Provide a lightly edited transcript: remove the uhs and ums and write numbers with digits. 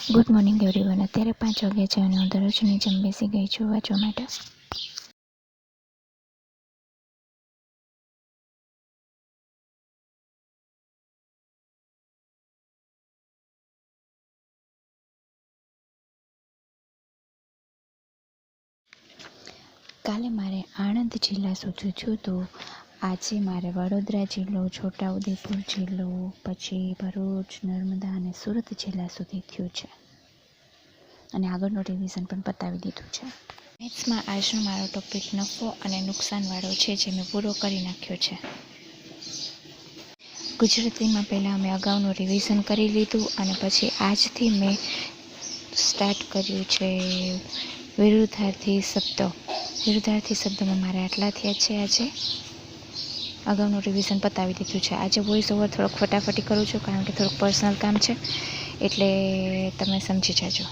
Good morning everyone. અત્યારે 5 વાગ્યા છે અને હું દરરોજની જેમ બેસી ગઈ છું વાંચવા માટે. કાલે મારે આણંદ જિલ્લા સુધી છું, તો આજે મારે વડોદરા જિલ્લો, છોટાઉદેપુર જિલ્લો, પછી ભરૂચ, નર્મદા અને સુરત જિલ્લા સુધી થયું છે અને આગળનું રિવિઝન પણ પતાવી દીધું છે. મેથ્સમાં આજનો મારો ટોપિક નફો અને નુકસાનવાળો છે, જે મેં પૂરો કરી નાખ્યો છે. ગુજરાતીમાં પહેલાં મેં અગાઉનું રિવિઝન કરી લીધું અને પછી આજથી મેં સ્ટાર્ટ કર્યું છે વિરુદ્ધાર્થી શબ્દો. વિરુદ્ધાર્થી શબ્દોમાં મારે આટલા થયા છે. આજે અગાઉનું રિવિઝન પતાવી દીધું છે. આજે વોઇસ ઓવર થોડોક ફટાફટી કરું છું, કારણ કે થોડુંક પર્સનલ કામ છે, એટલે તમે સમજી જાજો.